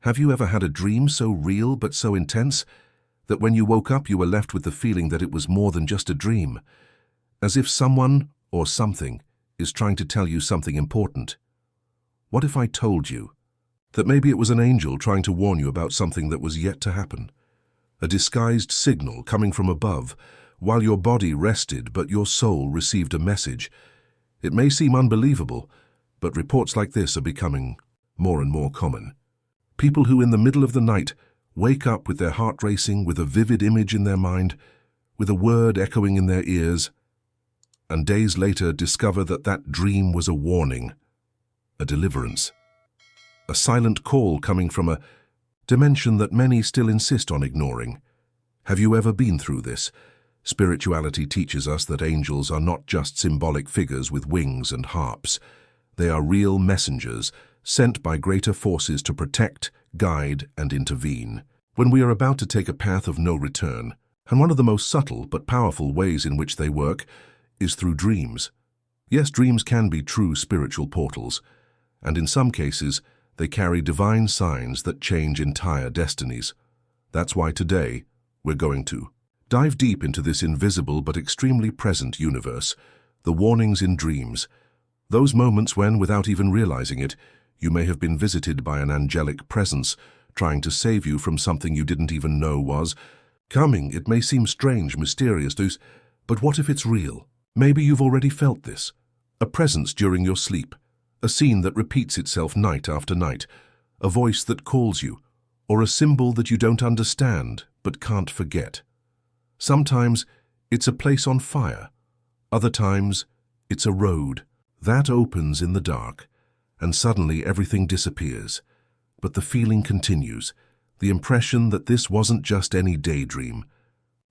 Have you ever had a dream so real but so intense that when you woke up you were left with the feeling that it was more than just a dream, as if someone or something is trying to tell you something important? What if I told you that maybe it was an angel trying to warn you about something that was yet to happen? A disguised signal coming from above, while your body rested but your soul received a message. It may seem unbelievable, but reports like this are becoming more and more common. People who in the middle of the night wake up with their heart racing, with a vivid image in their mind, with a word echoing in their ears, and days later discover that that dream was a warning, a deliverance, a silent call coming from a dimension that many still insist on ignoring. Have you ever been through this? Spirituality teaches us that angels are not just symbolic figures with wings and harps. They are real messengers, sent by greater forces to protect, guide, and intervene when we are about to take a path of no return. And one of the most subtle but powerful ways in which they work is through dreams. Yes, dreams can be true spiritual portals, and in some cases, they carry divine signs that change entire destinies. That's why today, we're going to dive deep into this invisible but extremely present universe, the warnings in dreams, those moments when, without even realizing it, you may have been visited by an angelic presence trying to save you from something you didn't even know was coming. It may seem strange, mysterious, but what if it's real? Maybe you've already felt this. A presence during your sleep, a scene that repeats itself night after night, a voice that calls you, or a symbol that you don't understand but can't forget. Sometimes it's a place on fire. Other times it's a road that opens in the dark, and suddenly everything disappears. But the feeling continues, the impression that this wasn't just any daydream.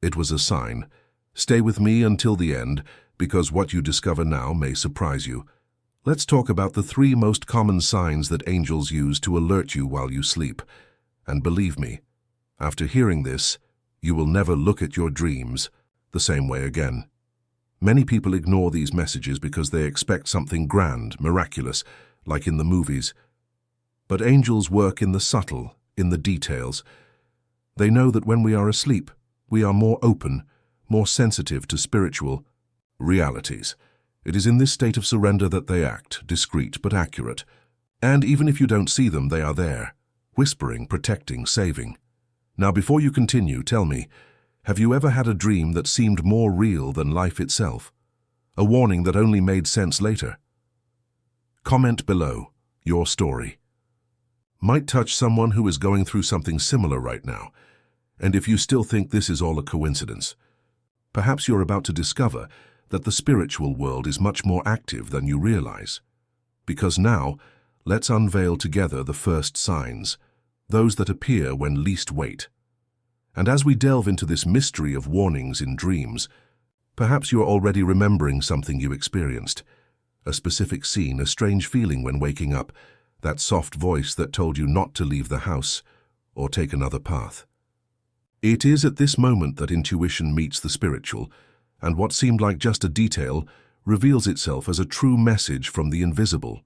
It was a sign. Stay with me until the end, because what you discover now may surprise you. Let's talk about the 3 most common signs that angels use to alert you while you sleep. And believe me, after hearing this, you will never look at your dreams the same way again. Many people ignore these messages because they expect something grand, miraculous, like in the movies. But angels work in the subtle, in the details. They know that when we are asleep, we are more open, more sensitive to spiritual realities. It is in this state of surrender that they act, discreet but accurate. And even if you don't see them, they are there, whispering, protecting, saving. Now, before you continue, tell me, have you ever had a dream that seemed more real than life itself? A warning that only made sense later? Comment below. Your story might touch someone who is going through something similar right now. And if you still think this is all a coincidence, perhaps you're about to discover that the spiritual world is much more active than you realize. Because now, let's unveil together the first signs, those that appear when least wait. And as we delve into this mystery of warnings in dreams, perhaps you are already remembering something you experienced, a specific scene, a strange feeling when waking up, that soft voice that told you not to leave the house or take another path. It is at this moment that intuition meets the spiritual, and what seemed like just a detail reveals itself as a true message from the invisible.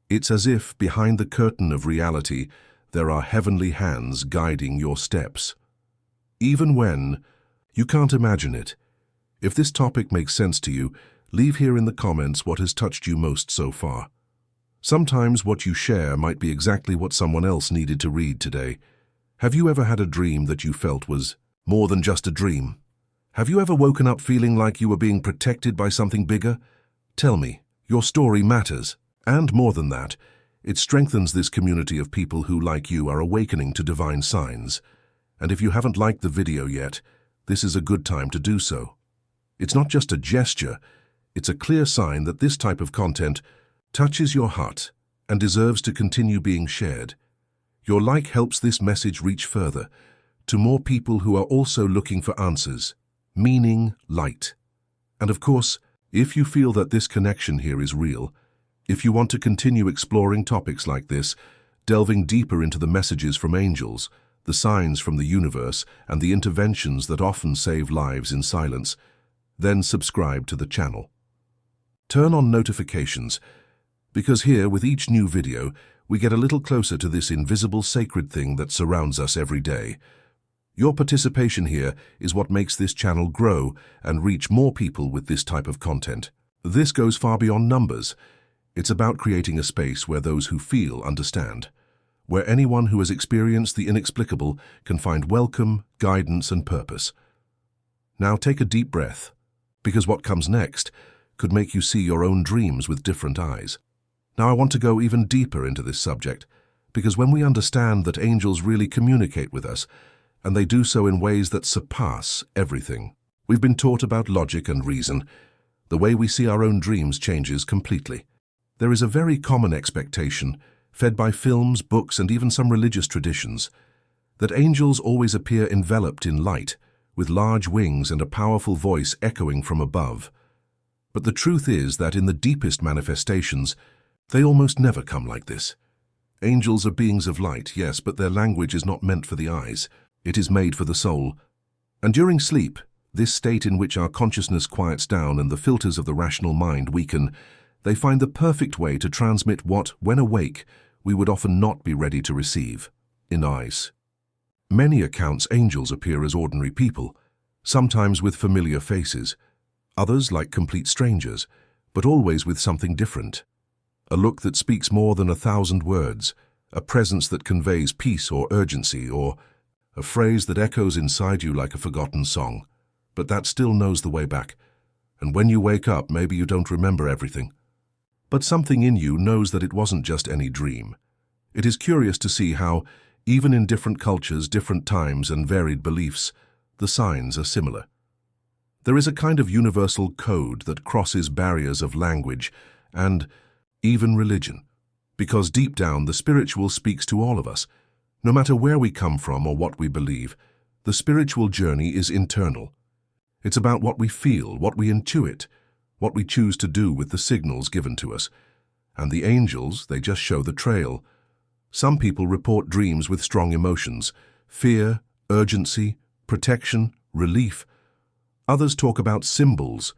It's as if, behind the curtain of reality, there are heavenly hands guiding your steps. Even when you can't imagine it. If this topic makes sense to you, leave here in the comments what has touched you most so far. Sometimes what you share might be exactly what someone else needed to read today. Have you ever had a dream that you felt was more than just a dream? Have you ever woken up feeling like you were being protected by something bigger? Tell me, your story matters. And more than that, it strengthens this community of people who, like you, are awakening to divine signs. And if you haven't liked the video yet, this is a good time to do so. It's not just a gesture, it's a clear sign that this type of content touches your heart and deserves to continue being shared. Your like helps this message reach further, to more people who are also looking for answers, meaning, light. And of course, if you feel that this connection here is real, if you want to continue exploring topics like this, delving deeper into the messages from angels, the signs from the universe, and the interventions that often save lives in silence, then subscribe to the channel. Turn on notifications, because here, with each new video, we get a little closer to this invisible sacred thing that surrounds us every day. Your participation here is what makes this channel grow and reach more people with this type of content. This goes far beyond numbers. It's about creating a space where those who feel understand, where anyone who has experienced the inexplicable can find welcome, guidance, and purpose. Now take a deep breath, because what comes next could make you see your own dreams with different eyes. Now I want to go even deeper into this subject, because when we understand that angels really communicate with us, and they do so in ways that surpass everything. We've been taught about logic and reason. The way we see our own dreams changes completely. There is a very common expectation, fed by films, books, and even some religious traditions, that angels always appear enveloped in light, with large wings and a powerful voice echoing from above. But the truth is that in the deepest manifestations, they almost never come like this. Angels are beings of light, yes, but their language is not meant for the eyes. It is made for the soul. And during sleep, this state in which our consciousness quiets down and the filters of the rational mind weaken, they find the perfect way to transmit what, when awake, we would often not be ready to receive, in eyes. Many accounts angels appear as ordinary people, sometimes with familiar faces, others like complete strangers, but always with something different. A look that speaks more than 1,000 words, a presence that conveys peace or urgency, or a phrase that echoes inside you like a forgotten song, but that still knows the way back. And when you wake up, maybe you don't remember everything. But something in you knows that it wasn't just any dream. It is curious to see how, even in different cultures, different times, and varied beliefs, the signs are similar. There is a kind of universal code that crosses barriers of language and even religion, because deep down the spiritual speaks to all of us. No matter where we come from or what we believe, the spiritual journey is internal. It's about what we feel, what we intuit, what we choose to do with the signals given to us. And the angels, they just show the trail. Some people report dreams with strong emotions, fear, urgency, protection, relief. Others talk about symbols,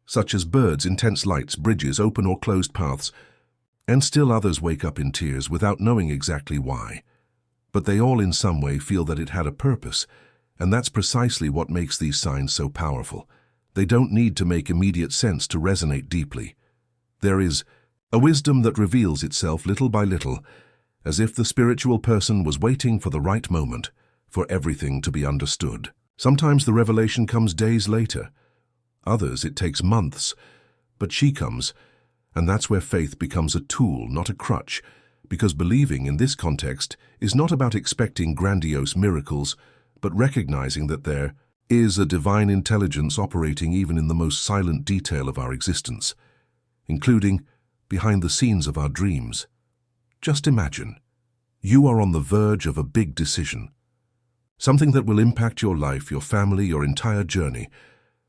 such as birds, intense lights, bridges, open or closed paths. And still others wake up in tears without knowing exactly why. But they all in some way feel that it had a purpose, and that's precisely what makes these signs so powerful. They don't need to make immediate sense to resonate deeply. There is a wisdom that reveals itself little by little, as if the spiritual person was waiting for the right moment for everything to be understood. Sometimes the revelation comes days later. Others it takes months. But she comes, and that's where faith becomes a tool, not a crutch, because believing in this context is not about expecting grandiose miracles, but recognizing that there is a divine intelligence operating even in the most silent detail of our existence, including behind the scenes of our dreams. Just imagine, you are on the verge of a big decision, something that will impact your life, your family, your entire journey,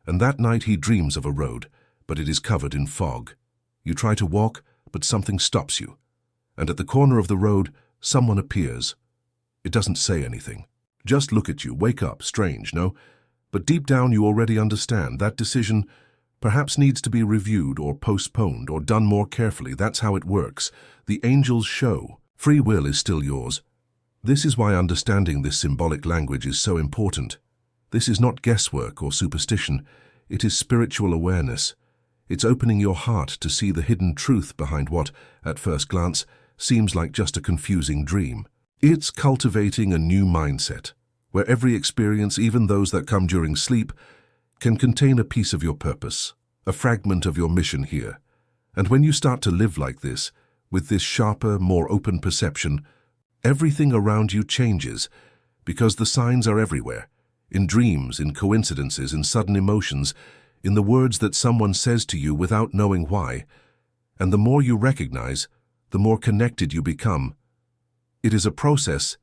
and that night he dreams of a road, but it is covered in fog. You try to walk, but something stops you. And at the corner of the road, someone appears. It doesn't say anything. Just look at you, wake up, strange, no? But deep down you already understand that decision perhaps needs to be reviewed or postponed or done more carefully. That's how it works. The angels show. Free will is still yours. This is why understanding this symbolic language is so important. This is not guesswork or superstition. It is spiritual awareness. It's opening your heart to see the hidden truth behind what, at first glance, seems like just a confusing dream. It's cultivating a new mindset, where every experience, even those that come during sleep, can contain a piece of your purpose, a fragment of your mission here. And when you start to live like this, with this sharper, more open perception, everything around you changes, because the signs are everywhere, in dreams, in coincidences, in sudden emotions, in the words that someone says to you without knowing why. And the more you recognize, the more connected you become. It is a process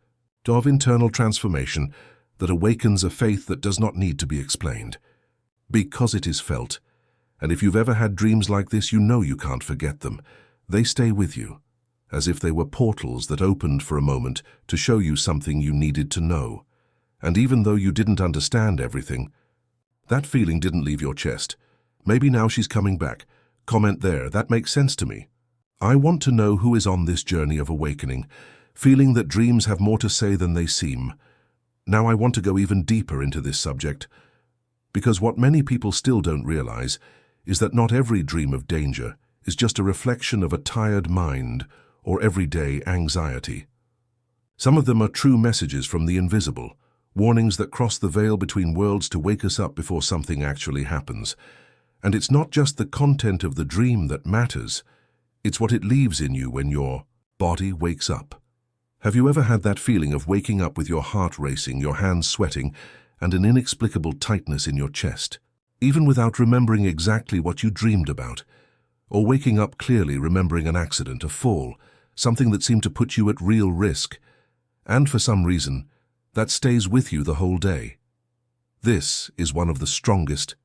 of internal transformation that awakens a faith that does not need to be explained, because it is felt. And if you've ever had dreams like this, you know you can't forget them. They stay with you, as if they were portals that opened for a moment to show you something you needed to know. And even though you didn't understand everything, that feeling didn't leave your chest. Maybe now she's coming back. Comment there, that makes sense to me. I want to know who is on this journey of awakening, feeling that dreams have more to say than they seem. Now I want to go even deeper into this subject, because what many people still don't realize is that not every dream of danger is just a reflection of a tired mind or everyday anxiety. Some of them are true messages from the invisible, warnings that cross the veil between worlds to wake us up before something actually happens. And it's not just the content of the dream that matters, it's what it leaves in you when your body wakes up. Have you ever had that feeling of waking up with your heart racing, your hands sweating, and an inexplicable tightness in your chest, even without remembering exactly what you dreamed about? Or waking up clearly remembering an accident, a fall, something that seemed to put you at real risk, and for some reason, that stays with you the whole day? This is one of the strongest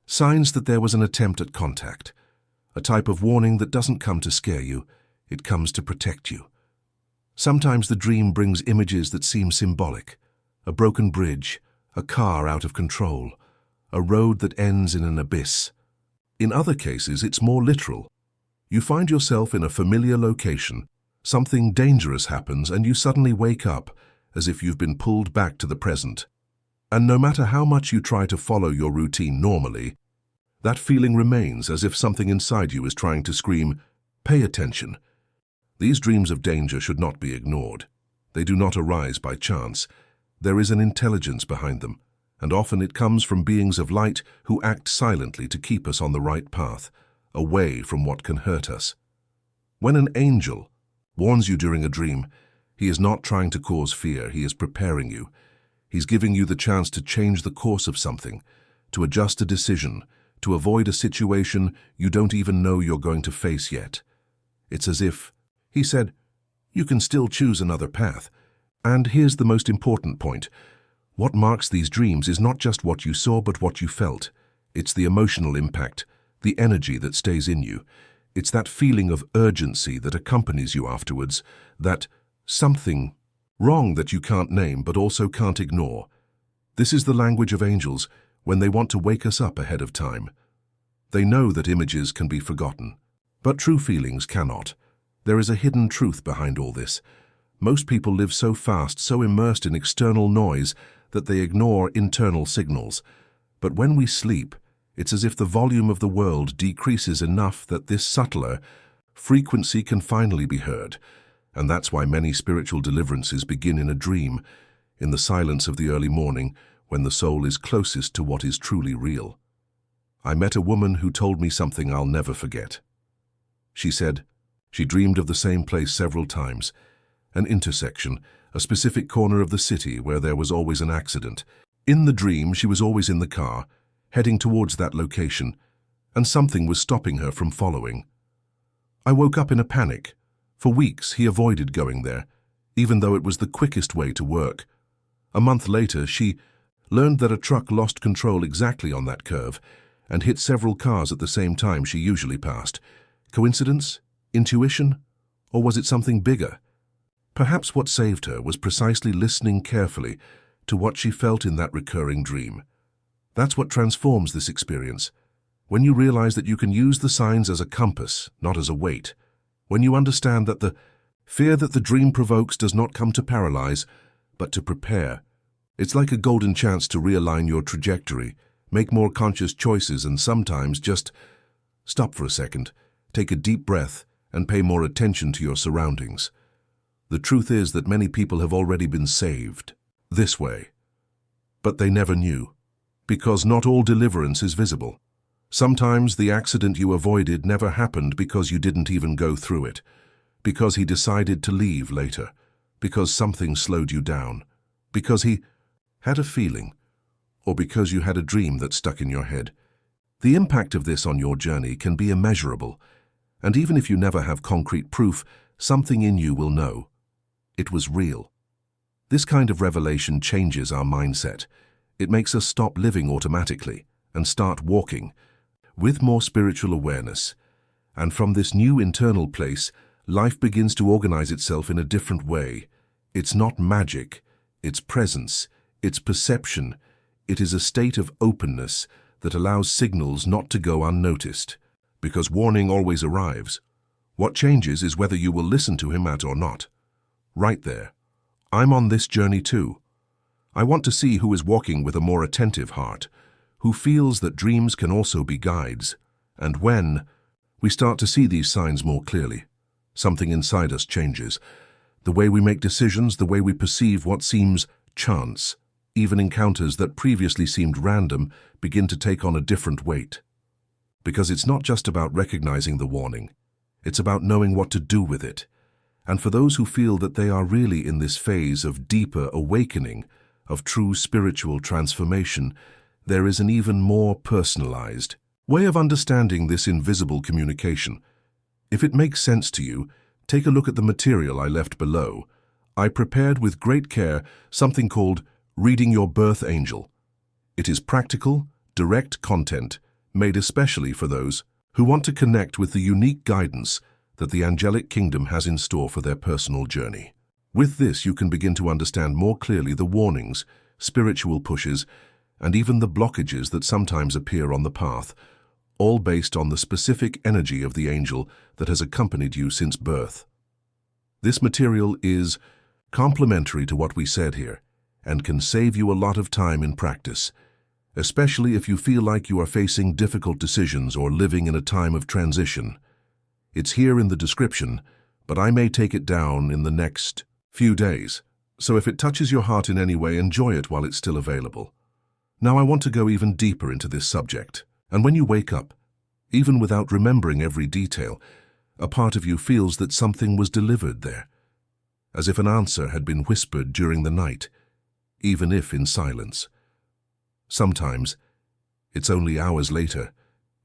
signs that there was an attempt at contact, a type of warning that doesn't come to scare you, it comes to protect you. Sometimes the dream brings images that seem symbolic: a broken bridge, a car out of control, a road that ends in an abyss. In other cases, it's more literal. You find yourself in a familiar location, something dangerous happens, and you suddenly wake up as if you've been pulled back to the present. And no matter how much you try to follow your routine normally, that feeling remains, as if something inside you is trying to scream, "Pay attention." These dreams of danger should not be ignored. They do not arise by chance. There is an intelligence behind them, and often it comes from beings of light who act silently to keep us on the right path, away from what can hurt us. When an angel warns you during a dream, he is not trying to cause fear, he is preparing you. He's giving you the chance to change the course of something, to adjust a decision, to avoid a situation you don't even know you're going to face yet. It's as if he said, you can still choose another path. And here's the most important point. What marks these dreams is not just what you saw, but what you felt. It's the emotional impact, the energy that stays in you. It's that feeling of urgency that accompanies you afterwards, that something wrong that you can't name but also can't ignore. This is the language of angels when they want to wake us up ahead of time. They know that images can be forgotten, but true feelings cannot. There is a hidden truth behind all this. Most people live so fast, so immersed in external noise, that they ignore internal signals. But when we sleep, it's as if the volume of the world decreases enough that this subtler frequency can finally be heard. And that's why many spiritual deliverances begin in a dream, in the silence of the early morning, when the soul is closest to what is truly real. I met a woman who told me something I'll never forget. She said she dreamed of the same place several times, an intersection, a specific corner of the city where there was always an accident. In the dream, she was always in the car, heading towards that location, and something was stopping her from following. I woke up in a panic. For weeks, he avoided going there, even though it was the quickest way to work. A month later, she learned that a truck lost control exactly on that curve and hit several cars at the same time she usually passed. Coincidence? Intuition? Or was it something bigger? Perhaps what saved her was precisely listening carefully to what she felt in that recurring dream. That's what transforms this experience. When you realize that you can use the signs as a compass, not as a weight. When you understand that the fear that the dream provokes does not come to paralyze, but to prepare. It's like a golden chance to realign your trajectory, make more conscious choices, and sometimes just stop for a second, take a deep breath, and pay more attention to your surroundings. The truth is that many people have already been saved this way. But they never knew, because not all deliverance is visible. Sometimes the accident you avoided never happened because you didn't even go through it, because he decided to leave later, because something slowed you down, because he had a feeling, or because you had a dream that stuck in your head. The impact of this on your journey can be immeasurable, and even if you never have concrete proof, something in you will know. It was real. This kind of revelation changes our mindset. It makes us stop living automatically and start walking with more spiritual awareness. And from this new internal place, life begins to organize itself in a different way. It's not magic, it's presence, it's perception. It is a state of openness that allows signals not to go unnoticed, because warning always arrives. What changes is whether you will listen to him or not. Right there. I'm on this journey too. I want to see who is walking with a more attentive heart, who feels that dreams can also be guides, and when we start to see these signs more clearly, something inside us changes. The way we make decisions, the way we perceive what seems chance, even encounters that previously seemed random, begin to take on a different weight. Because it's not just about recognizing the warning, it's about knowing what to do with it. And for those who feel that they are really in this phase of deeper awakening, of true spiritual transformation, there is an even more personalized way of understanding this invisible communication. If it makes sense to you, take a look at the material I left below. I prepared with great care something called Reading Your Birth Angel. It is practical, direct content, made especially for those who want to connect with the unique guidance that the angelic kingdom has in store for their personal journey. With this, you can begin to understand more clearly the warnings, spiritual pushes, and even the blockages that sometimes appear on the path, all based on the specific energy of the angel that has accompanied you since birth. This material is complementary to what we said here and can save you a lot of time in practice, especially if you feel like you are facing difficult decisions or living in a time of transition. It's here in the description, but I may take it down in the next few days, so if it touches your heart in any way, enjoy it while it's still available. Now I want to go even deeper into this subject, and when you wake up, even without remembering every detail, a part of you feels that something was delivered there, as if an answer had been whispered during the night, even if in silence. Sometimes, it's only hours later,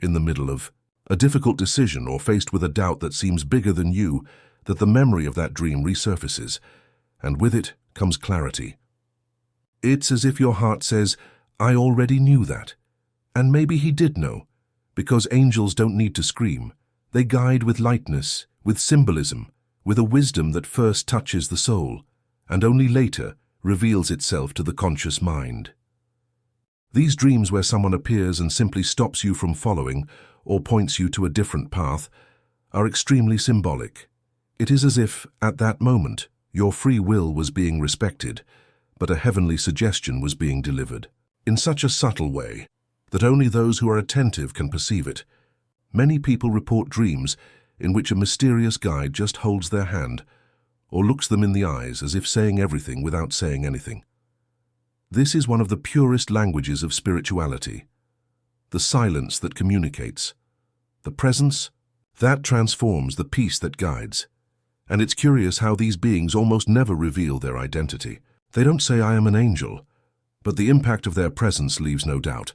in the middle of a difficult decision or faced with a doubt that seems bigger than you, that the memory of that dream resurfaces, and with it comes clarity. It's as if your heart says, I already knew that. And maybe he did know, because angels don't need to scream. They guide with lightness, with symbolism, with a wisdom that first touches the soul, and only later reveals itself to the conscious mind. These dreams where someone appears and simply stops you from following or points you to a different path are extremely symbolic. It is as if, at that moment, your free will was being respected, but a heavenly suggestion was being delivered, in such a subtle way that only those who are attentive can perceive it. Many people report dreams in which a mysterious guide just holds their hand or looks them in the eyes as if saying everything without saying anything. This is one of the purest languages of spirituality. The silence that communicates. The presence that transforms, the peace that guides. And it's curious how these beings almost never reveal their identity. They don't say, I am an angel, but the impact of their presence leaves no doubt.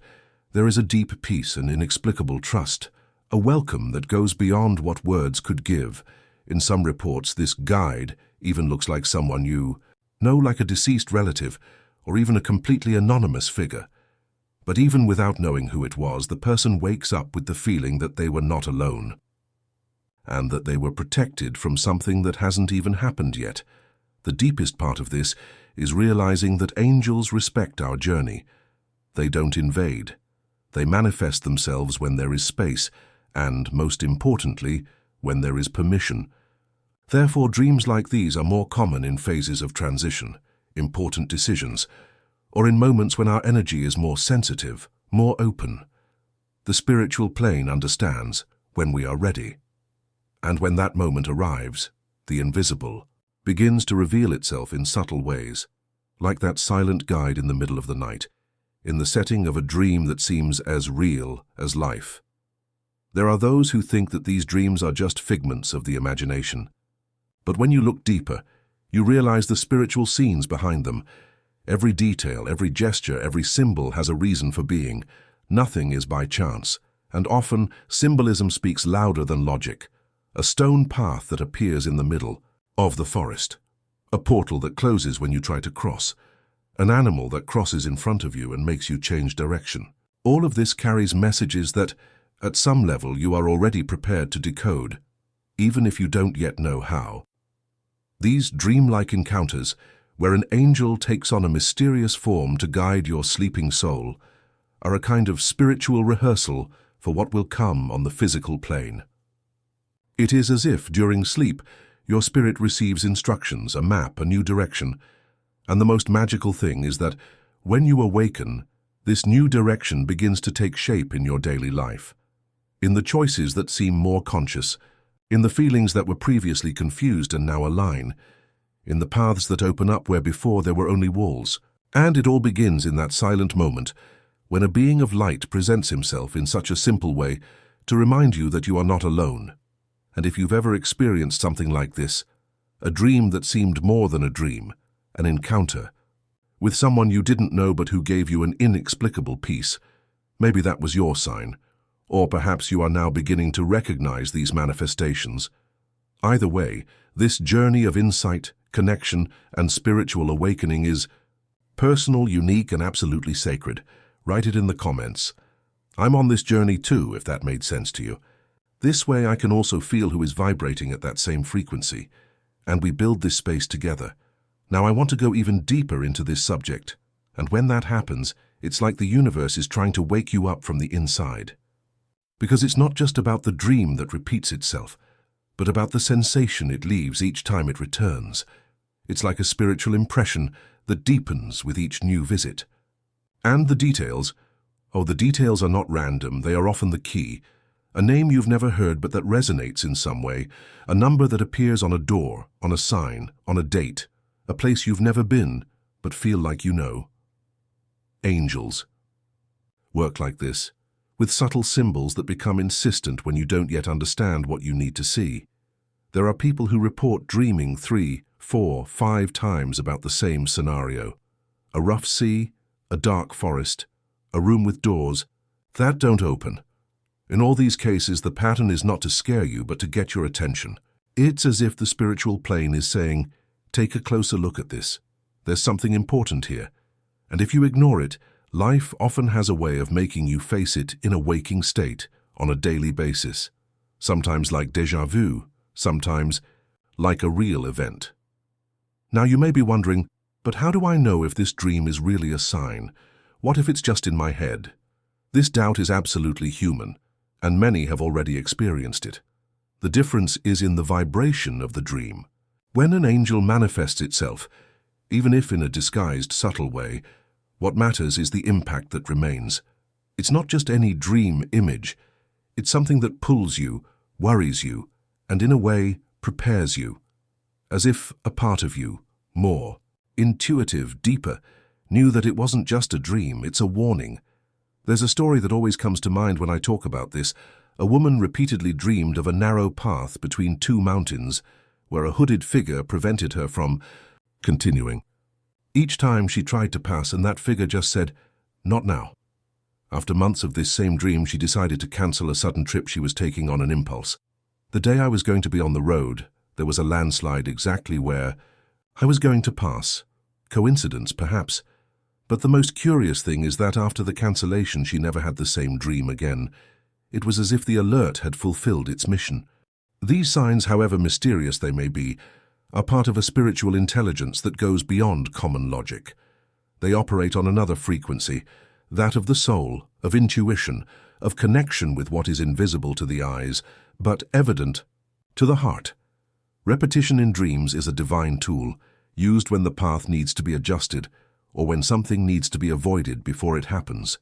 There is a deep peace and inexplicable trust, a welcome that goes beyond what words could give. In some reports, this guide even looks like someone you know, like a deceased relative, or even a completely anonymous figure. But even without knowing who it was, the person wakes up with the feeling that they were not alone, and that they were protected from something that hasn't even happened yet. The deepest part of this is realizing that angels respect our journey. They don't invade. They manifest themselves when there is space, and, most importantly, when there is permission. Therefore, dreams like these are more common in phases of transition, important decisions, or in moments when our energy is more sensitive, more open. The spiritual plane understands when we are ready. And when that moment arrives, the invisible begins to reveal itself in subtle ways, like that silent guide in the middle of the night, in the setting of a dream that seems as real as life. There are those who think that these dreams are just figments of the imagination. But when you look deeper, you realize the spiritual scenes behind them. Every detail, every gesture, every symbol has a reason for being. Nothing is by chance, and often symbolism speaks louder than logic. A stone path that appears in the middle of the forest, a portal that closes when you try to cross, an animal that crosses in front of you and makes you change direction. All of this carries messages that, at some level, you are already prepared to decode, even if you don't yet know how. These dreamlike encounters, where an angel takes on a mysterious form to guide your sleeping soul, are a kind of spiritual rehearsal for what will come on the physical plane. It is as if, during sleep, your spirit receives instructions, a map, a new direction. And the most magical thing is that, when you awaken, this new direction begins to take shape in your daily life. In the choices that seem more conscious, in the feelings that were previously confused and now align, in the paths that open up where before there were only walls. And it all begins in that silent moment, when a being of light presents himself in such a simple way to remind you that you are not alone. And if you've ever experienced something like this, a dream that seemed more than a dream, an encounter, with someone you didn't know but who gave you an inexplicable peace, maybe that was your sign, or perhaps you are now beginning to recognize these manifestations. Either way, this journey of insight, connection, and spiritual awakening is personal, unique, and absolutely sacred. Write it in the comments. I'm on this journey too, if that made sense to you. This way I can also feel who is vibrating at that same frequency, and we build this space together. Now I want to go even deeper into this subject, and when that happens, it's like the universe is trying to wake you up from the inside. Because it's not just about the dream that repeats itself, but about the sensation it leaves each time it returns. It's like a spiritual impression that deepens with each new visit. And the details, the details are not random, they are often the key. A name you've never heard but that resonates in some way, a number that appears on a door, on a sign, on a date, a place you've never been but feel like you know. Angels work like this, with subtle symbols that become insistent when you don't yet understand what you need to see. There are people who report dreaming 3, 4, 5 times about the same scenario. A rough sea, a dark forest, a room with doors that don't open. In all these cases, the pattern is not to scare you, but to get your attention. It's as if the spiritual plane is saying, take a closer look at this. There's something important here. And if you ignore it, life often has a way of making you face it in a waking state on a daily basis. Sometimes like déjà vu, sometimes like a real event. Now you may be wondering, but how do I know if this dream is really a sign? What if it's just in my head? This doubt is absolutely human, and many have already experienced it. The difference is in the vibration of the dream. When an angel manifests itself, even if in a disguised, subtle way, what matters is the impact that remains. It's not just any dream image. It's something that pulls you, worries you, and in a way prepares you. As if a part of you, more, intuitive, deeper, knew that it wasn't just a dream, it's a warning. There's a story that always comes to mind when I talk about this. A woman repeatedly dreamed of a narrow path between 2 mountains where a hooded figure prevented her from continuing. Each time she tried to pass, and that figure just said, "Not now." After months of this same dream, she decided to cancel a sudden trip she was taking on an impulse. The day I was going to be on the road, there was a landslide exactly where I was going to pass. Coincidence, perhaps. But the most curious thing is that after the cancellation, she never had the same dream again. It was as if the alert had fulfilled its mission. These signs, however mysterious they may be, are part of a spiritual intelligence that goes beyond common logic. They operate on another frequency, that of the soul, of intuition, of connection with what is invisible to the eyes, but evident to the heart. Repetition in dreams is a divine tool, used when the path needs to be adjusted, or when something needs to be avoided before it happens.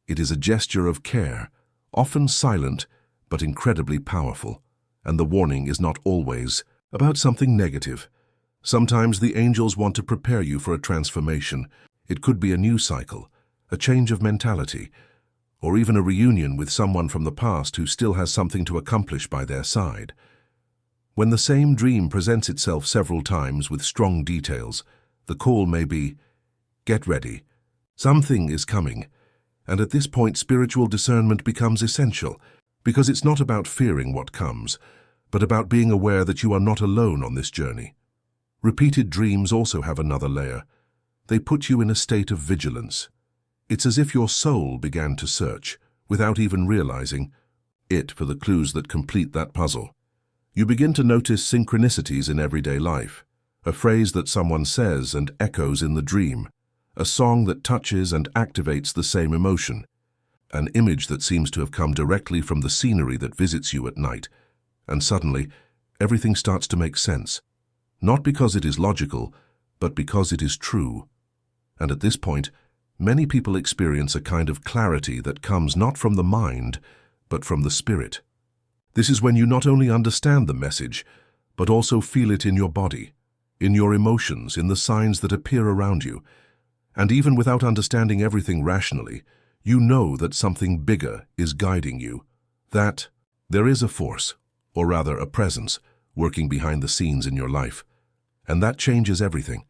It is a gesture of care, often silent, but incredibly powerful, and the warning is not always about something negative. Sometimes the angels want to prepare you for a transformation. It could be a new cycle, a change of mentality, or even a reunion with someone from the past who still has something to accomplish by their side. When the same dream presents itself several times with strong details, the call may be, get ready. Something is coming. And at this point, spiritual discernment becomes essential, because it's not about fearing what comes, but about being aware that you are not alone on this journey. Repeated dreams also have another layer. They put you in a state of vigilance. It's as if your soul began to search, without even realizing it, for the clues that complete that puzzle. You begin to notice synchronicities in everyday life, a phrase that someone says and echoes in the dream, a song that touches and activates the same emotion, an image that seems to have come directly from the scenery that visits you at night, and suddenly, everything starts to make sense. Not because it is logical, but because it is true. And at this point, many people experience a kind of clarity that comes not from the mind, but from the spirit. This is when you not only understand the message, but also feel it in your body, in your emotions, in the signs that appear around you. And even without understanding everything rationally, you know that something bigger is guiding you, that there is a force, or rather a presence, working behind the scenes in your life. And that changes everything.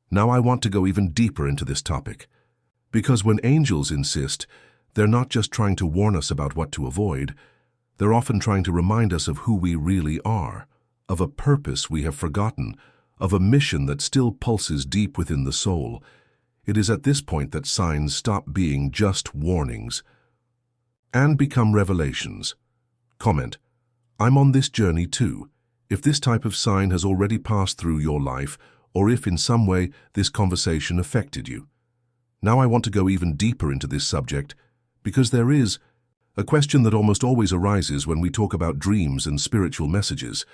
Now I want to go even deeper into this topic, because when angels insist, they're not just trying to warn us about what to avoid, they're often trying to remind us of who we really are, of a purpose we have forgotten, of a mission that still pulses deep within the soul. It is at this point that signs stop being just warnings and become revelations. Comment: I'm on this journey too. If this type of sign has already passed through your life, or if in some way this conversation affected you. Now I want to go even deeper into this subject, because there is a question that almost always arises when we talk about dreams and spiritual messages.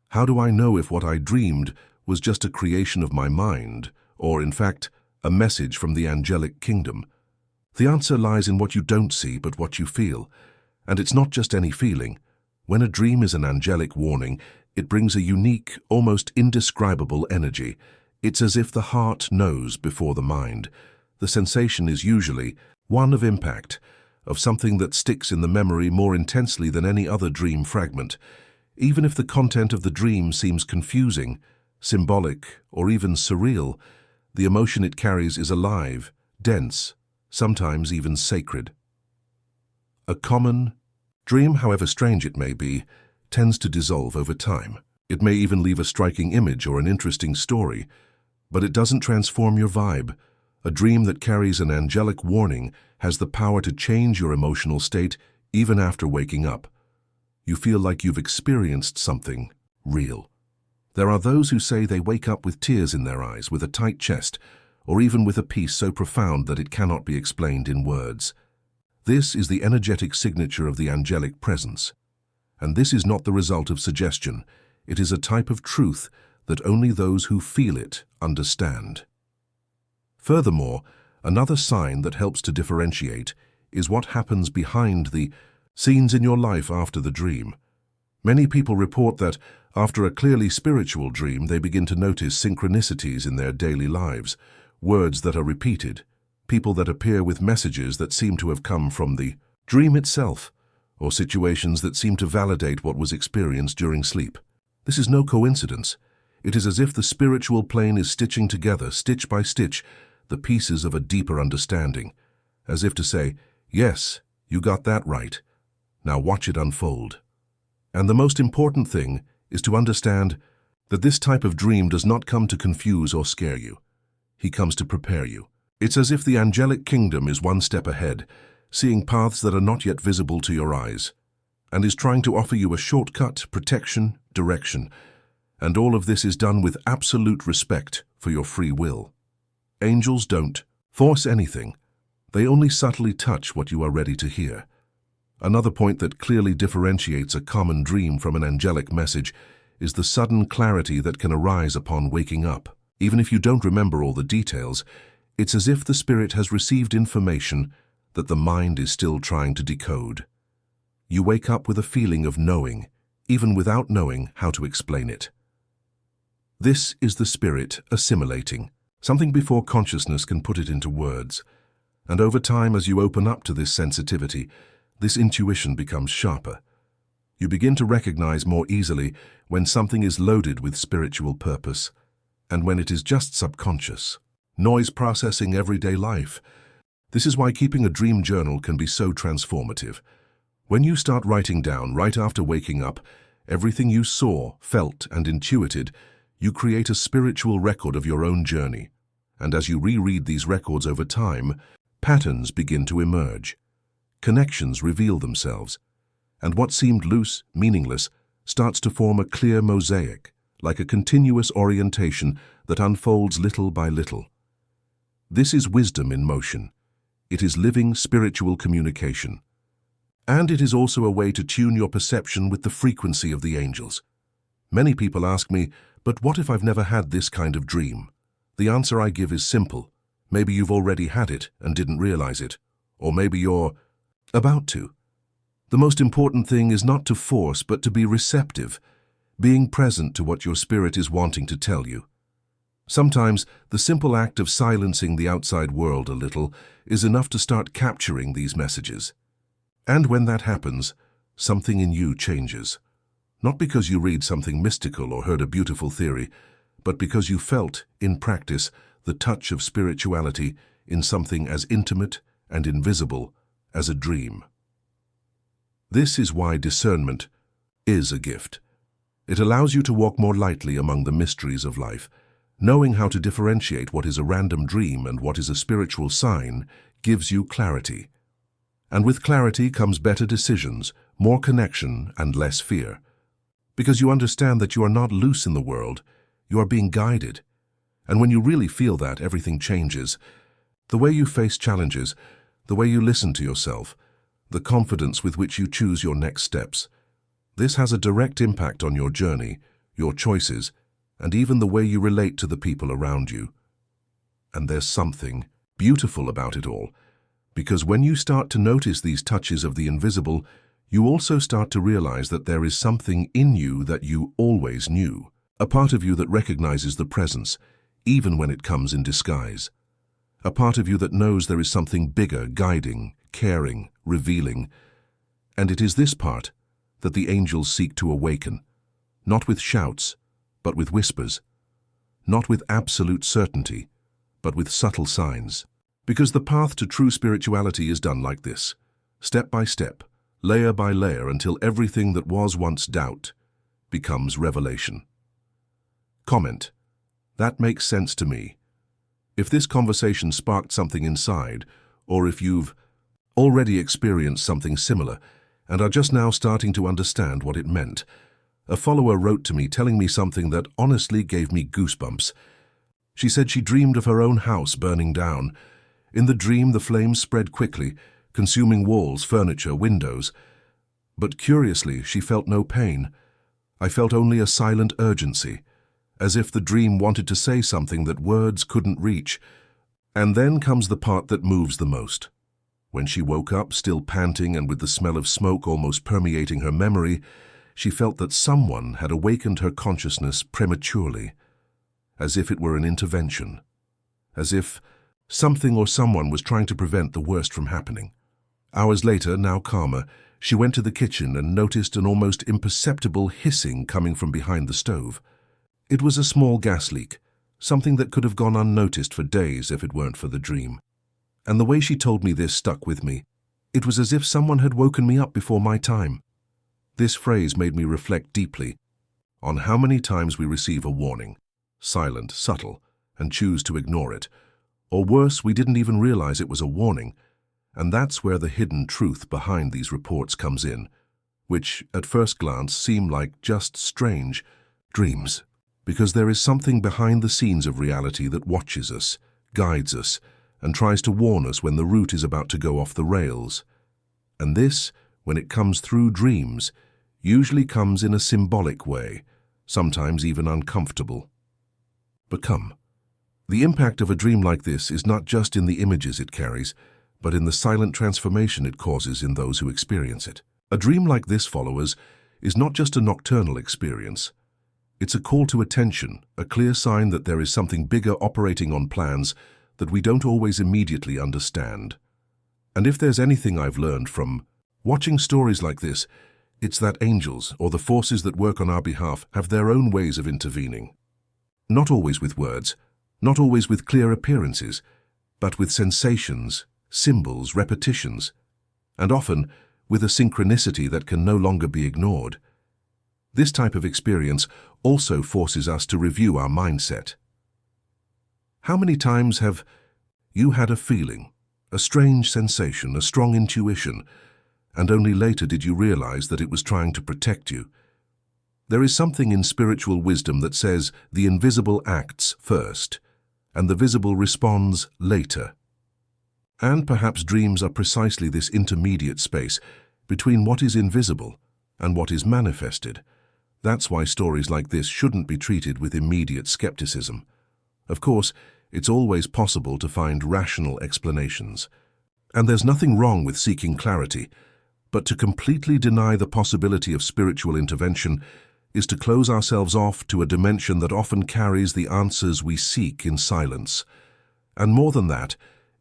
How do I know if what I dreamed was just a creation of my mind, or in fact, a message from the angelic kingdom? The answer lies in what you don't see but what you feel. And it's not just any feeling. When a dream is an angelic warning, it brings a unique, almost indescribable energy. It's as if the heart knows before the mind. The sensation is usually one of impact, of something that sticks in the memory more intensely than any other dream fragment. Even if the content of the dream seems confusing, symbolic, or even surreal, the emotion it carries is alive, dense, sometimes even sacred. A common dream, however strange it may be, tends to dissolve over time. It may even leave a striking image or an interesting story, but it doesn't transform your vibe. A dream that carries an angelic warning has the power to change your emotional state even after waking up. You feel like you've experienced something real. There are those who say they wake up with tears in their eyes, with a tight chest, or even with a peace so profound that it cannot be explained in words. This is the energetic signature of the angelic presence. And this is not the result of suggestion. It is a type of truth that only those who feel it understand. Furthermore, another sign that helps to differentiate is what happens behind the scenes in your life after the dream. Many people report that after a clearly spiritual dream, they begin to notice synchronicities in their daily lives, words that are repeated, people that appear with messages that seem to have come from the dream itself, or situations that seem to validate what was experienced during sleep. This is no coincidence. It is as if the spiritual plane is stitching together, stitch by stitch, the pieces of a deeper understanding, as if to say, yes, you got that right. Now watch it unfold. And the most important thing is to understand that this type of dream does not come to confuse or scare you. He comes to prepare you. It's as if the angelic kingdom is one step ahead, seeing paths that are not yet visible to your eyes, and is trying to offer you a shortcut, protection, direction. And all of this is done with absolute respect for your free will. Angels don't force anything. They only subtly touch what you are ready to hear. Another point that clearly differentiates a common dream from an angelic message is the sudden clarity that can arise upon waking up. Even if you don't remember all the details, it's as if the spirit has received information that the mind is still trying to decode. You wake up with a feeling of knowing, even without knowing how to explain it. This is the spirit assimilating, something before consciousness can put it into words. And over time, as you open up to this sensitivity, this intuition becomes sharper. You begin to recognize more easily when something is loaded with spiritual purpose, and when it is just subconscious, noise processing everyday life. This is why keeping a dream journal can be so transformative. When you start writing down right after waking up everything you saw, felt, and intuited, you create a spiritual record of your own journey. And as you reread these records over time, patterns begin to emerge. Connections reveal themselves, and what seemed loose, meaningless, starts to form a clear mosaic, like a continuous orientation that unfolds little by little. This is wisdom in motion. It is living spiritual communication. And it is also a way to tune your perception with the frequency of the angels. Many people ask me, but what if I've never had this kind of dream? The answer I give is simple. Maybe you've already had it and didn't realize it. Or maybe you're about to. The most important thing is not to force, but to be receptive, being present to what your spirit is wanting to tell you. Sometimes the simple act of silencing the outside world a little is enough to start capturing these messages. And when that happens, something in you changes. Not because you read something mystical or heard a beautiful theory, but because you felt, in practice, the touch of spirituality in something as intimate and invisible as a dream. This is why discernment is a gift. It allows you to walk more lightly among the mysteries of life. Knowing how to differentiate what is a random dream and what is a spiritual sign gives you clarity. And with clarity comes better decisions, more connection, and less fear. Because you understand that you are not loose in the world, you are being guided. And when you really feel that, everything changes. The way you face challenges, the way you listen to yourself, the confidence with which you choose your next steps. This has a direct impact on your journey, your choices, and even the way you relate to the people around you. And there's something beautiful about it all, because when you start to notice these touches of the invisible, you also start to realize that there is something in you that you always knew, a part of you that recognizes the presence, even when it comes in disguise. A part of you that knows there is something bigger, guiding, caring, revealing. And it is this part that the angels seek to awaken, not with shouts, but with whispers, not with absolute certainty, but with subtle signs. Because the path to true spirituality is done like this, step by step, layer by layer, until everything that was once doubt becomes revelation. Comment: that makes sense to me. If this conversation sparked something inside, or if you've already experienced something similar and are just now starting to understand what it meant. A follower wrote to me telling me something that honestly gave me goosebumps. She said she dreamed of her own house burning down. In the dream, the flames spread quickly, consuming walls, furniture, windows. But curiously, she felt no pain. I felt only a silent urgency, as if the dream wanted to say something that words couldn't reach. And then comes the part that moves the most. When she woke up, still panting and with the smell of smoke almost permeating her memory, she felt that someone had awakened her consciousness prematurely, as if it were an intervention, as if something or someone was trying to prevent the worst from happening. Hours later, now calmer, she went to the kitchen and noticed an almost imperceptible hissing coming from behind the stove. It was a small gas leak, something that could have gone unnoticed for days if it weren't for the dream. And the way she told me this stuck with me. It was as if someone had woken me up before my time. This phrase made me reflect deeply on how many times we receive a warning, silent, subtle, and choose to ignore it. Or worse, we didn't even realize it was a warning. And that's where the hidden truth behind these reports comes in, which at first glance seem like just strange dreams, because there is something behind the scenes of reality that watches us, guides us, and tries to warn us when the route is about to go off the rails. And this, when it comes through dreams, usually comes in a symbolic way, sometimes even uncomfortable. But come, the impact of a dream like this is not just in the images it carries, but in the silent transformation it causes in those who experience it. A dream like this, followers, is not just a nocturnal experience. It's a call to attention, a clear sign that there is something bigger operating on plans that we don't always immediately understand. And if there's anything I've learned from watching stories like this, it's that angels, or the forces that work on our behalf, have their own ways of intervening. Not always with words, not always with clear appearances, but with sensations, symbols, repetitions, and often with a synchronicity that can no longer be ignored. This type of experience also forces us to review our mindset. How many times have you had a feeling, a strange sensation, a strong intuition, and only later did you realize that it was trying to protect you? There is something in spiritual wisdom that says the invisible acts first, and the visible responds later. And perhaps dreams are precisely this intermediate space, between what is invisible and what is manifested. That's why stories like this shouldn't be treated with immediate skepticism. Of course, it's always possible to find rational explanations. And there's nothing wrong with seeking clarity, but to completely deny the possibility of spiritual intervention is to close ourselves off to a dimension that often carries the answers we seek in silence. And more than that,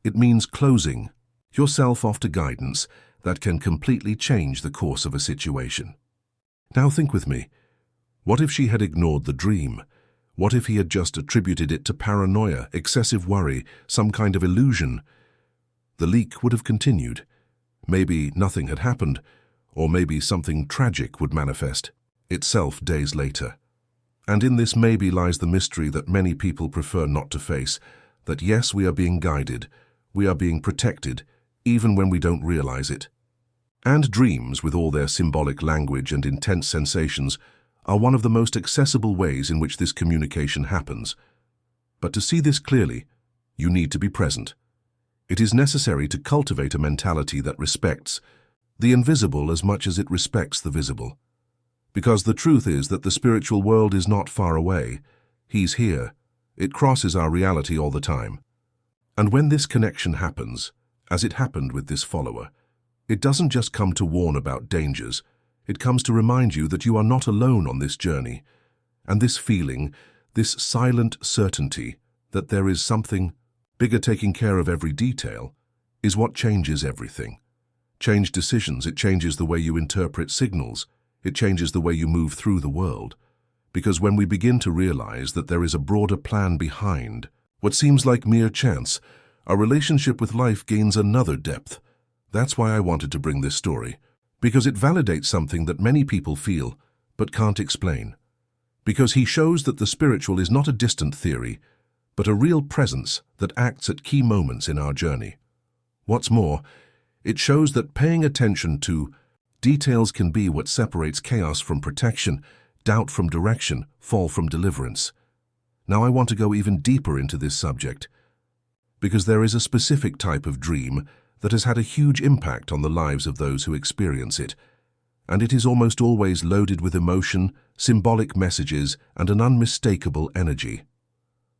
it means closing yourself off to guidance that can completely change the course of a situation. Now think with me. What if she had ignored the dream? What if he had just attributed it to paranoia, excessive worry, some kind of illusion? The leak would have continued. Maybe nothing had happened, or maybe something tragic would manifest itself days later. And in this maybe lies the mystery that many people prefer not to face, that yes, we are being guided, we are being protected, even when we don't realize it. And dreams, with all their symbolic language and intense sensations, are one of the most accessible ways in which this communication happens. But to see this clearly, you need to be present. It is necessary to cultivate a mentality that respects the invisible as much as it respects the visible. Because the truth is that the spiritual world is not far away. He's here. It crosses our reality all the time. And when this connection happens, as it happened with this follower, it doesn't just come to warn about dangers. It comes to remind you that you are not alone on this journey. And this feeling, this silent certainty that there is something bigger taking care of every detail, is what changes everything. Change decisions, it changes the way you interpret signals. It changes the way you move through the world. Because when we begin to realize that there is a broader plan behind what seems like mere chance, our relationship with life gains another depth. That's why I wanted to bring this story. Because it validates something that many people feel but can't explain. Because he shows that the spiritual is not a distant theory, but a real presence that acts at key moments in our journey. What's more, it shows that paying attention to details can be what separates chaos from protection, doubt from direction, fall from deliverance. Now I want to go even deeper into this subject, because there is a specific type of dream that has had a huge impact on the lives of those who experience it, and it is almost always loaded with emotion, symbolic messages, and an unmistakable energy.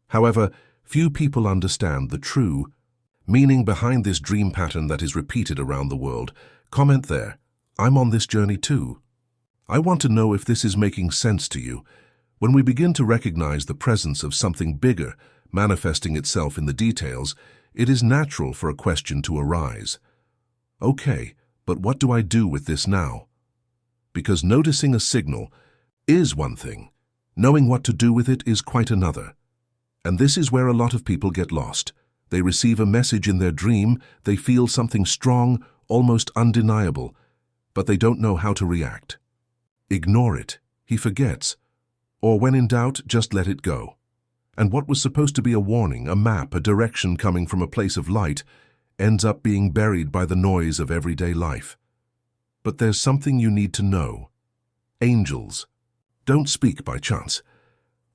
However, few people understand the true meaning behind this dream pattern that is repeated around the world. Comment there. I'm on this journey too. I want to know if this is making sense to you. When we begin to recognize the presence of something bigger manifesting itself in the details, it is natural for a question to arise. Okay, but what do I do with this now? Because noticing a signal is one thing. Knowing what to do with it is quite another. And this is where a lot of people get lost. They receive a message in their dream, they feel something strong, almost undeniable, but they don't know how to react. Ignore it, he forgets. Or when in doubt, just let it go. And what was supposed to be a warning, a map, a direction coming from a place of light, ends up being buried by the noise of everyday life. But there's something you need to know. Angels don't speak by chance.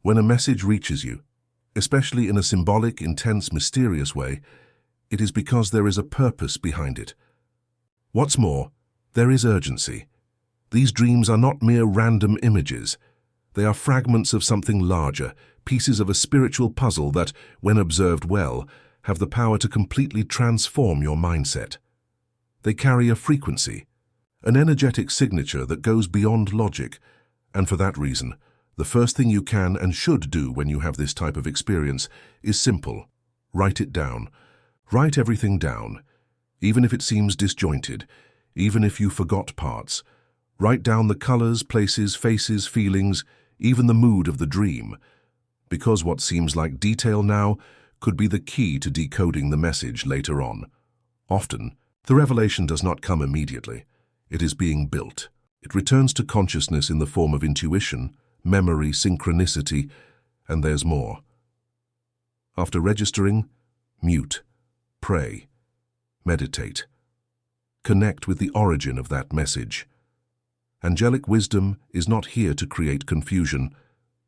When a message reaches you, especially in a symbolic, intense, mysterious way, it is because there is a purpose behind it. What's more, there is urgency. These dreams are not mere random images. They are fragments of something larger, pieces of a spiritual puzzle that, when observed well, have the power to completely transform your mindset. They carry a frequency, an energetic signature that goes beyond logic, and for that reason, the first thing you can and should do when you have this type of experience is simple. Write it down. Write everything down, even if it seems disjointed, even if you forgot parts. Write down the colors, places, faces, feelings, even the mood of the dream, because what seems like detail now could be the key to decoding the message later on. Often, the revelation does not come immediately. It is being built. It returns to consciousness in the form of intuition, memory, synchronicity, and there's more. After registering, mute, pray, meditate. Connect with the origin of that message. Angelic wisdom is not here to create confusion,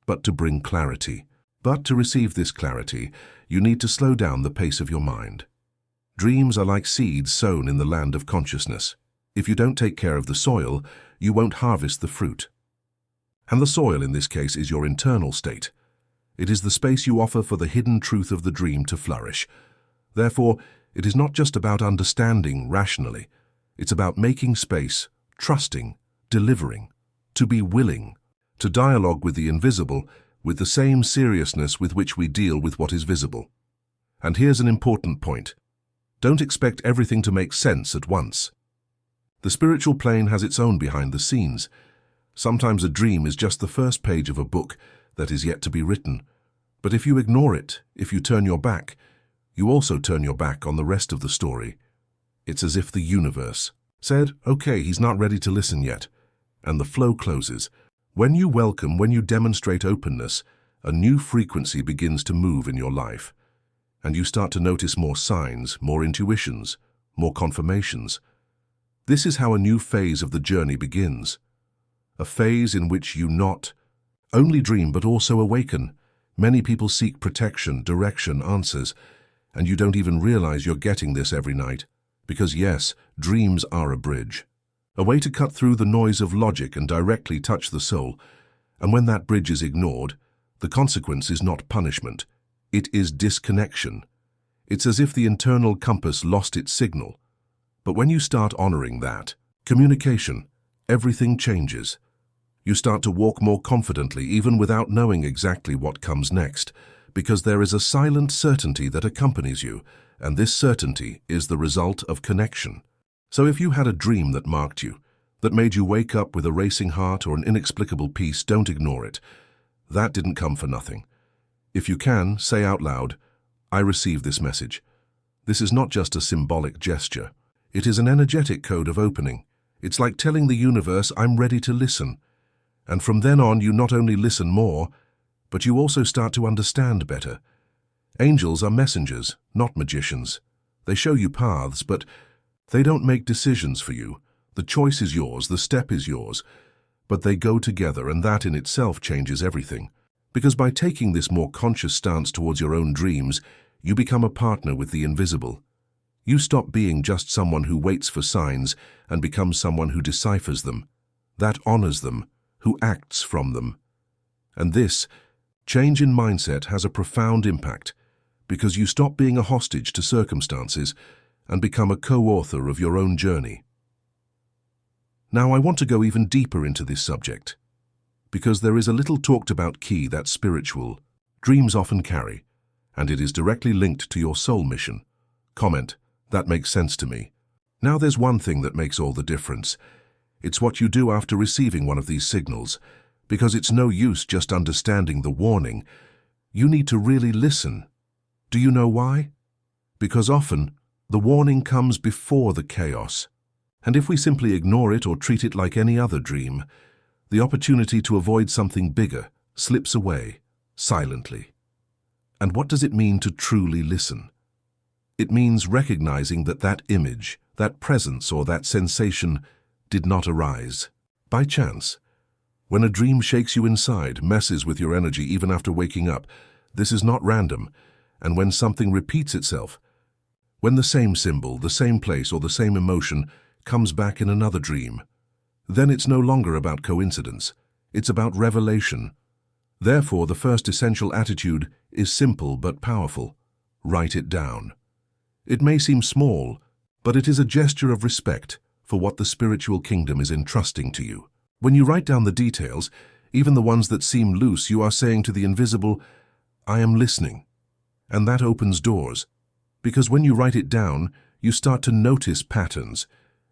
but to bring clarity. But to receive this clarity, you need to slow down the pace of your mind. Dreams are like seeds sown in the land of consciousness. If you don't take care of the soil, you won't harvest the fruit. And the soil in this case is your internal state. It is the space you offer for the hidden truth of the dream to flourish. Therefore, it is not just about understanding rationally. It's about making space, trusting, delivering, to be willing, to dialogue with the invisible with the same seriousness with which we deal with what is visible. And here's an important point. Don't expect everything to make sense at once. The spiritual plane has its own behind the scenes. Sometimes a dream is just the first page of a book that is yet to be written. But if you ignore it, if you turn your back, you also turn your back on the rest of the story. It's as if the universe said, okay, he's not ready to listen yet. And the flow closes. When you welcome, when you demonstrate openness, a new frequency begins to move in your life. And you start to notice more signs, more intuitions, more confirmations. This is how a new phase of the journey begins. A phase in which you not only dream but also awaken. Many people seek protection, direction, answers, and you don't even realize you're getting this every night. Because yes, dreams are a bridge. A way to cut through the noise of logic and directly touch the soul. And when that bridge is ignored, the consequence is not punishment. It is disconnection. It's as if the internal compass lost its signal. But when you start honoring that communication, everything changes. You start to walk more confidently even without knowing exactly what comes next, because there is a silent certainty that accompanies you, and this certainty is the result of connection. So if you had a dream that marked you, that made you wake up with a racing heart or an inexplicable peace, don't ignore it. That didn't come for nothing. If you can, say out loud, I receive this message. This is not just a symbolic gesture. It is an energetic code of opening. It's like telling the universe, I'm ready to listen. And from then on, you not only listen more, but you also start to understand better. Angels are messengers, not magicians. They show you paths, but they don't make decisions for you. The choice is yours, the step is yours. But they go together, and that in itself changes everything. Because by taking this more conscious stance towards your own dreams, you become a partner with the invisible. You stop being just someone who waits for signs and become someone who deciphers them, that honors them, who acts from them. And this change in mindset has a profound impact, because you stop being a hostage to circumstances and become a co-author of your own journey. Now I want to go even deeper into this subject, because there is a little talked about key that spiritual dreams often carry, and it is directly linked to your soul mission. Comment, that makes sense to me. Now there's one thing that makes all the difference. It's what you do after receiving one of these signals, because it's no use just understanding the warning. You need to really listen. Do you know why? Because often, the warning comes before the chaos. And if we simply ignore it or treat it like any other dream, the opportunity to avoid something bigger slips away, silently. And what does it mean to truly listen? It means recognizing that that image, that presence, or that sensation did not arise by chance. When a dream shakes you inside, messes with your energy even after waking up, this is not random. And when something repeats itself, when the same symbol, the same place, or the same emotion comes back in another dream, then it's no longer about coincidence. It's about revelation. Therefore, the first essential attitude is simple but powerful. Write it down. It may seem small, but it is a gesture of respect for what the spiritual kingdom is entrusting to you. When you write down the details, even the ones that seem loose, you are saying to the invisible, I am listening. And that opens doors, because when you write it down, you start to notice patterns.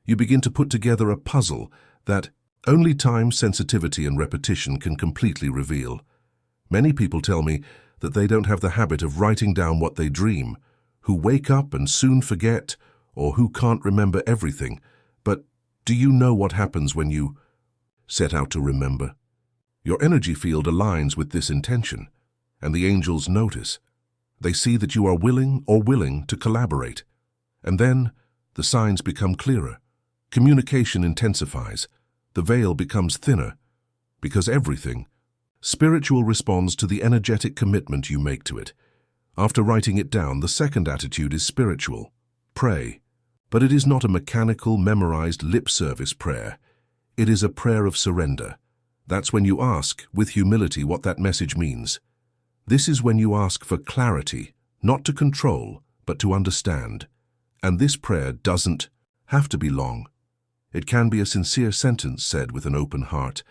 You begin to put together a puzzle that only time, sensitivity, and repetition can completely reveal. Many people tell me that they don't have the habit of writing down what they dream, who wake up and soon forget, or who can't remember everything. But do you know what happens when you set out to remember? Your energy field aligns with this intention, and the angels notice. They see that you are willing to collaborate. And then the signs become clearer. Communication intensifies. The veil becomes thinner, because everything spiritual responds to the energetic commitment you make to it. After writing it down, the second attitude is spiritual. Pray. But it is not a mechanical, memorized lip service prayer. It is a prayer of surrender. That's when you ask, with humility, what that message means. This is when you ask for clarity, not to control, but to understand. And this prayer doesn't have to be long. It can be a sincere sentence said with an open heart.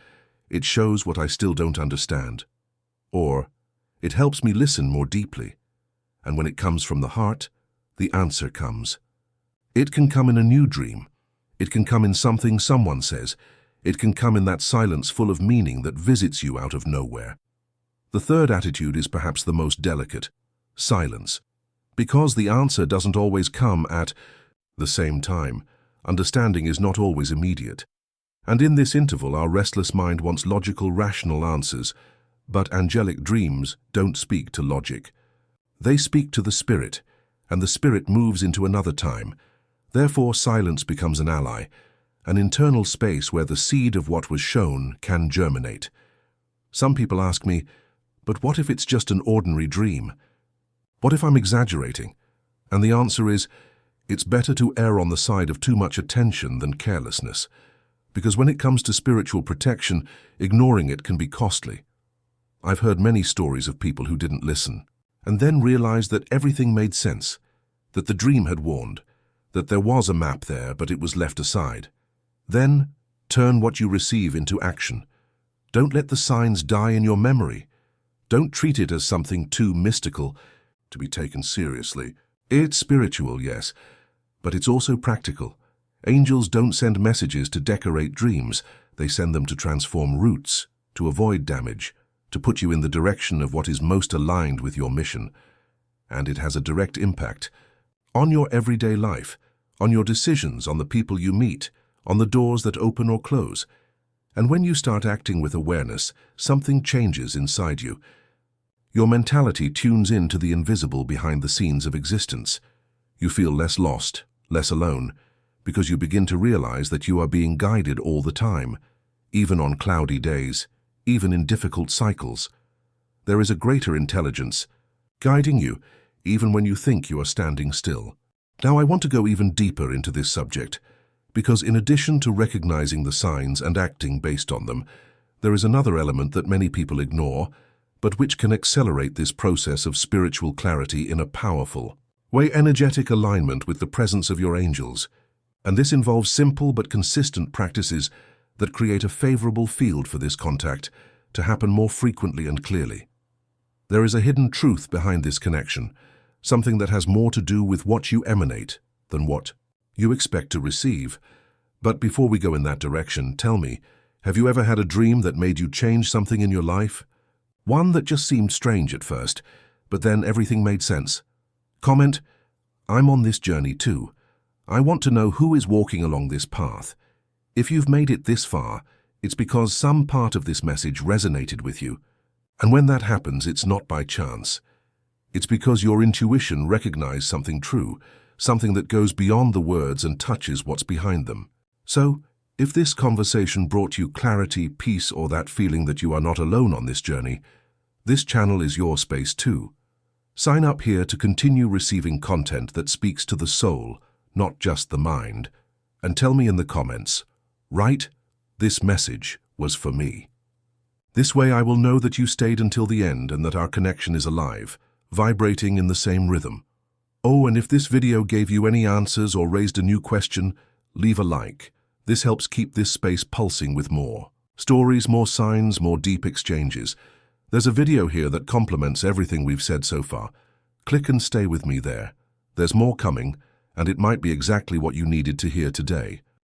It shows what I still don't understand. Or, it helps me listen more deeply. And when it comes from the heart, the answer comes. It can come in a new dream. It can come in something someone says. It can come in that silence full of meaning that visits you out of nowhere. The third attitude is perhaps the most delicate: silence. Because the answer doesn't always come at the same time, understanding is not always immediate. And in this interval, our restless mind wants logical, rational answers, but angelic dreams don't speak to logic. They speak to the spirit, and the spirit moves into another time. Therefore, silence becomes an ally, an internal space where the seed of what was shown can germinate. Some people ask me, but what if it's just an ordinary dream? What if I'm exaggerating? And the answer is, it's better to err on the side of too much attention than carelessness. Because when it comes to spiritual protection, ignoring it can be costly. I've heard many stories of people who didn't listen, and then realized that everything made sense, that the dream had warned, that there was a map there, but it was left aside. Then, turn what you receive into action. Don't let the signs die in your memory. Don't treat it as something too mystical to be taken seriously. It's spiritual, yes, but it's also practical. Angels don't send messages to decorate dreams. They send them to transform roots, to avoid damage, to put you in the direction of what is most aligned with your mission. And it has a direct impact on your everyday life, on your decisions, on the people you meet, on the doors that open or close. And when you start acting with awareness, something changes inside you. Your mentality tunes in to the invisible behind the scenes of existence. You feel less lost, less alone, because you begin to realize that you are being guided all the time, even on cloudy days, even in difficult cycles. There is a greater intelligence guiding you, even when you think you are standing still. Now, I want to go even deeper into this subject, because in addition to recognizing the signs and acting based on them, there is another element that many people ignore, but which can accelerate this process of spiritual clarity in a powerful way: energetic alignment with the presence of your angels. And this involves simple but consistent practices that create a favorable field for this contact to happen more frequently and clearly. There is a hidden truth behind this connection, something that has more to do with what you emanate than what you expect to receive. But before we go in that direction, tell me, have you ever had a dream that made you change something in your life? One that just seemed strange at first, but then everything made sense. Comment, I'm on this journey too. I want to know who is walking along this path. If you've made it this far, it's because some part of this message resonated with you. And when that happens, it's not by chance. It's because your intuition recognized something true, something that goes beyond the words and touches what's behind them. So, if this conversation brought you clarity, peace, or that feeling that you are not alone on this journey, this channel is your space too. Sign up here to continue receiving content that speaks to the soul, not just the mind. And tell me in the comments, right, this message was for me. This way I will know that you stayed until the end and that our connection is alive, vibrating in the same rhythm. Oh, and if this video gave you any answers or raised a new question, leave a like. This helps keep this space pulsing with more stories, more signs, more deep exchanges. There's a video here that complements everything we've said so far. Click and stay with me there. There's more coming, and it might be exactly what you needed to hear today.